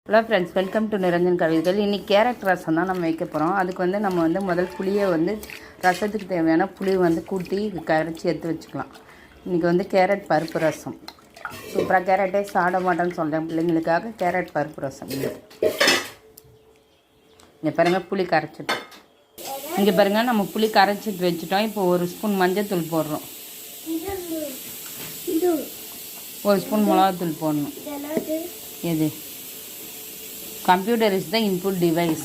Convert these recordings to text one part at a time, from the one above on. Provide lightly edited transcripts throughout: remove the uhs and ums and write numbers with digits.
Hello friends, welcome to Niranjan கவிதைகள். இன்றைக்கி carrot ரசம் தான் நம்ம வைக்க போகிறோம். அதுக்கு வந்து நம்ம வந்து முதல் புளியை வந்து ரசத்துக்கு தேவையான புளி வந்து கூட்டி கரைச்சி எடுத்து வச்சுக்கலாம். இன்றைக்கி வந்து கேரட் பருப்பு ரசம். சூப்பராக கேரட்டே சாப்பிட மாட்டேன்னு சொல்கிறேன் பிள்ளைங்களுக்காக. கேரட் பருப்பு ரசம் இங்கே பாருங்கள், புளி கரைச்சிட்டோம். இங்கே பாருங்கள், நம்ம புளி கரைச்சிட்டு வச்சுட்டோம். இப்போ ஒரு ஸ்பூன் மஞ்சள் போடுறோம், ஒரு ஸ்பூன் மிளகாத்தூள் போடணும். எது? Computer is the input device.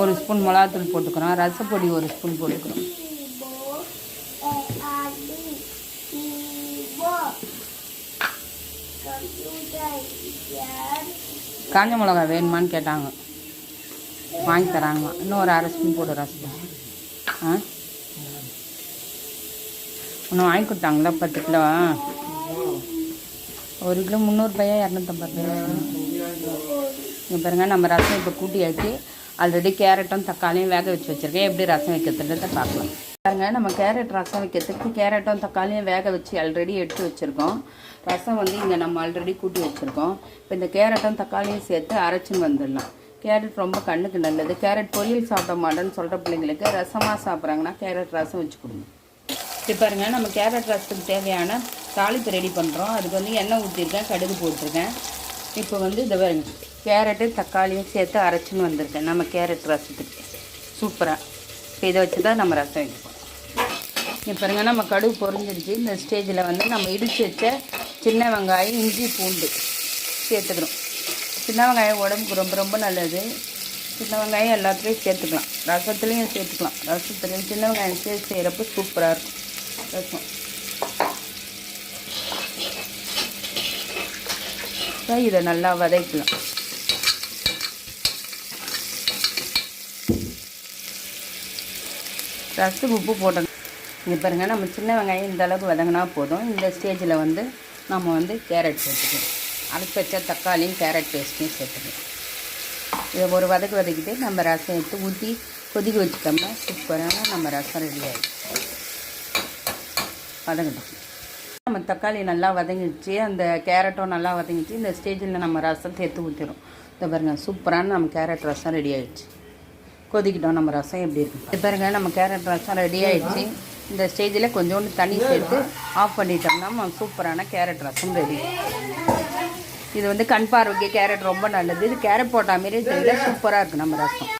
ஒரு ஸ்பூன் மிளகாத்தூள் போட்டுக்கிறோம். ரசப்பொடி ஒரு ஸ்பூன் போட்டுக்கிறோம். காஞ்ச மிளகா வேணுமான்னு கேட்டாங்க, வாங்கி தராங்கம்மா. இன்னும் ஒரு அரை ஸ்பூன் போடு ரசம். ஒன்று வாங்கி கொடுத்தாங்களா 10 கிலோ? 1 கிலோ 300 ரூபாயா 250 ரூபாயா? இங்கே பாருங்கள், நம்ம ரசம் இப்போ கூட்டியாச்சு. ஆல்ரெடி கேரட்டும் தக்காளியும் வேக வச்சு வச்சுருக்கேன். எப்படி ரசம் வைக்கிறதுன்றதை பார்க்கலாம். பாருங்கள், நம்ம கேரட் ரசம் வைக்கிறதுக்கு கேரட்டும் தக்காளியும் வேக வச்சு ஆல்ரெடி எடுத்து வச்சுருக்கோம். ரசம் வந்து இங்கே நம்ம ஆல்ரெடி கூட்டி வச்சுருக்கோம். இப்போ இந்த கேரட்டும் தக்காளியும் சேர்த்து அரைச்சின்னு வந்துடலாம். கேரட் ரொம்ப கண்ணுக்கு நல்லது. கேரட் பொரியல் சாப்பிட மாட்டேன்னு சொல்கிற பிள்ளைங்களுக்கு ரசமாக சாப்பிட்றாங்கன்னா கேரட் ரசம் வச்சு கொடுங்க. இப்போ பாருங்கள், நம்ம கேரட் ரசத்துக்கு தேவையான தாளிப்பு ரெடி பண்ணுறோம். அதுக்கு வந்து எண்ணெய் ஊற்றிருக்கேன், கடுகு போட்டிருக்கேன். இப்போ வந்து இந்த பாருங்க, கேரட்டு தக்காளியும் சேர்த்து அரைச்சின்னு வந்திருக்கேன் நம்ம கேரட் ரசத்துக்கு. சூப்பராக இப்போ இதை வச்சு தான் நம்ம ரசம் வைப்போம். இப்போ பாருங்கள், நம்ம கடுகு பொரிஞ்சிருச்சு. இந்த ஸ்டேஜில் வந்து நம்ம இடித்து வச்ச சின்ன வெங்காயம், இஞ்சி, பூண்டு சேர்த்துக்கிறோம். சின்ன வெங்காயம் உடம்புக்கு ரொம்ப ரொம்ப நல்லது. சின்ன வெங்காயம் எல்லாத்துலேயும் சேர்த்துக்கலாம், ரசத்துலேயும் சேர்த்துக்கலாம். ரசத்துலேயும் சின்ன வெங்காயம் சேர்த்து செய்கிறப்ப சூப்பராக இருக்கும் ரசம். இதை நல்லா வதக்கலாம். ரசத்துக்கு உப்பு போட்டோம். இங்கே பாருங்கள், நம்ம சின்ன வெங்காயம் இந்த அளவுக்கு வதங்கினா போதும். இந்த ஸ்டேஜில் வந்து நம்ம வந்து கேரட் சேர்த்துக்கணும். அரைச்சி வச்ச தக்காளியும் கேரட் பேஸ்ட்டையும் சேர்த்துக்கணும். இதை ஒரு வதக்கிட்டு நம்ம ரசம் எடுத்து ஊற்றி கொதிக்க வச்சுட்டோம்னா சூப்பரான நம்ம ரசம் ரெடி ஆகிடும். வதங்கட்டும். நம்ம தக்காளி நல்லா வதங்கிடுச்சு, அந்த கேரட்டும் நல்லா வதங்கிடுச்சு. இந்த ஸ்டேஜில் நம்ம ரசம் சேர்த்து ஊற்றிடும். இதை பாருங்கள், சூப்பரான நம்ம கேரட் ரசம் ரெடி ஆகிடுச்சு. கொதிக்கிட்டோம். நம்ம ரசம் எப்படி இருக்குது இது பாருங்கள், நம்ம கேரட் ரசம் ரெடி ஆகிடுச்சு. இந்த ஸ்டேஜில் கொஞ்சோண்டு தண்ணி சேர்த்து ஆஃப் பண்ணிட்டோம்னா நம்ம சூப்பரான கேரட் ரசம் ரெடி. இது வந்து கண் பார்வைக்கு கேரட் ரொம்ப நல்லது. இது கேரட் போட்ட மாரி தெரியல, சூப்பராக இருக்குது நம்ம ரசம்.